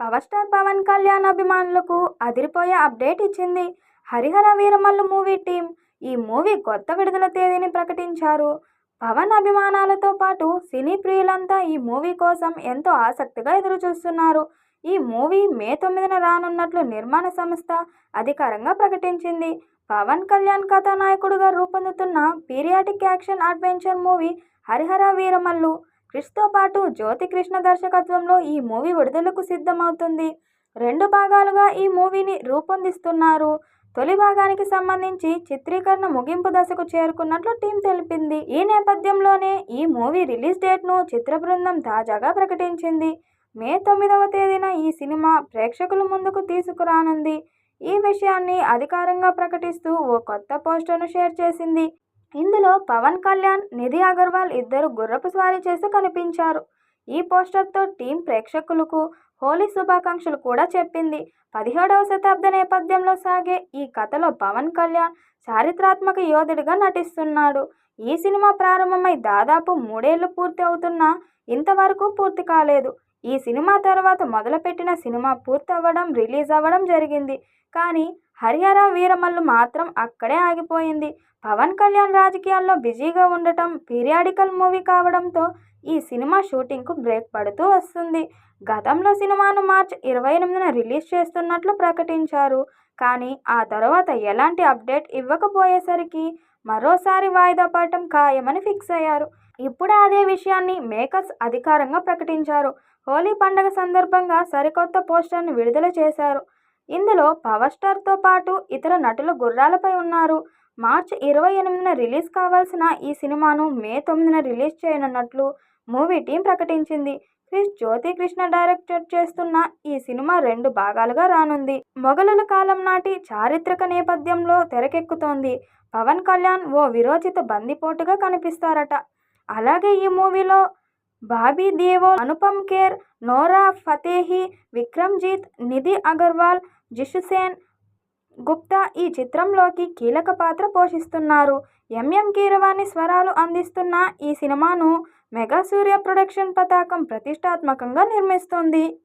Power star Pawan Kalyan అభిమానులకు అదిరిపోయే update ఇచ్చింది. హరిహర వీరమల్లు మూవీ టీం ఈ మూవీ కొత్త విడుదల తేదీని ప్రకటించారు. పవన్ అభిమానులతో పాటు సినీ ప్రియులంతా ఈ మూవీ కోసం ఎంతో ఆసక్తిగా ఎదురుచూస్తున్నారు. ఈ మూవీ మే 9న రానున్నట్లు నిర్మాణ సంస్థ అధికారంగా ప్రకటించింది. పవన్ కళ్యాణ్ కథానాయకుడిగా రూపొందుతున్న periodic action adventure movie Harihara Veeramallu క్రిష్తో పాటు జ్యోతి కృష్ణ దర్శకత్వంలో ఈ మూవీ విడుదలకు సిద్ధమవుతుంది. 2 భాగాలుగా ఈ మూవీని రూపొందిస్తున్నారు. తొలి భాగానికి సంబంధించి చిత్రీకరణ ముగింపు దశకు చేరుకున్నట్లు టీం తెలిపింది. ఈ నేపథ్యంలోనే ఈ మూవీ రిలీజ్ డేట్ను చిత్ర బృందం తాజాగా ప్రకటించింది. మే 9వ తేదీన ఈ సినిమా ప్రేక్షకుల ముందుకు తీసుకురానుంది. ఈ విషయాన్ని అధికారంగా ప్రకటిస్తూ ఓ కొత్త పోస్టర్ను షేర్ చేసింది. ఇందులో పవన్ కళ్యాణ్, నిధి అగర్వాల్ ఇద్దరు గుర్రపు స్వారీ చేస్తూ కనిపించారు. ఈ పోస్టర్తో టీం ప్రేక్షకులకు హోలీ శుభాకాంక్షలు కూడా చెప్పింది. 17వ శతాబ్ద నేపథ్యంలో సాగే ఈ కథలో పవన్ కళ్యాణ్ చారిత్రాత్మక యోధుడిగా నటిస్తున్నాడు. ఈ సినిమా ప్రారంభమై దాదాపు 3 ఏళ్లు పూర్తి అవుతున్నా ఇంతవరకు పూర్తి కాలేదు. ఈ సినిమా తర్వాత మొదలుపెట్టిన సినిమా పూర్తి అవ్వడం, రిలీజ్ అవ్వడం జరిగింది. కానీ హరిహర వీరమల్లు మాత్రం అక్కడే ఆగిపోయింది. పవన్ కళ్యాణ్ రాజకీయాల్లో బిజీగా ఉండటం, పీరియాడికల్ మూవీ కావడంతో ఈ సినిమా షూటింగ్కు బ్రేక్ పడుతూ వస్తుంది. గతంలో సినిమాను మార్చి 28న రిలీజ్ చేస్తున్నట్లు ప్రకటించారు. కానీ ఆ తర్వాత ఎలాంటి అప్డేట్ ఇవ్వకపోయేసరికి మరోసారి వాయిదా పడటం ఖాయమని ఫిక్స్ అయ్యారు. ఇప్పుడు అదే విషయాన్ని మేకర్స్ అధికారంగా ప్రకటించారు. హోలీ పండుగ సందర్భంగా సరికొత్త పోస్టర్ను విడుదల చేశారు. ఇందులో పవర్ స్టార్తో పాటు ఇతర నటులు గుర్రాలపై ఉన్నారు. మార్చి 28న రిలీజ్ కావాల్సిన ఈ సినిమాను మే 9న రిలీజ్ చేయనున్నట్లు మూవీ టీం ప్రకటించింది. జ్యోతి కృష్ణ డైరెక్ట్ చేస్తున్న ఈ సినిమా 2 భాగాలుగా రానుంది. మొఘలుల కాలం నాటి చారిత్రక నేపథ్యంలో తెరకెక్కుతోంది. పవన్ కళ్యాణ్ ఓ విరోచిత బందిపోటుగా కనిపిస్తారట. అలాగే ఈ మూవీలో బాబీ దేఓల్, అనుపమ్ ఖేర్, నోరా ఫతేహి, విక్రమ్జీత్, నిధి అగర్వాల్, జిషుసేన్ గుప్తా ఈ చిత్రంలోకి కీలక పాత్ర పోషిస్తున్నారు. ఎంఎం కీరవాణి స్వరాలు అందిస్తున్న ఈ సినిమాను మెగా సూర్య ప్రొడక్షన్ పతాకం ప్రతిష్టాత్మకంగా నిర్మిస్తోంది.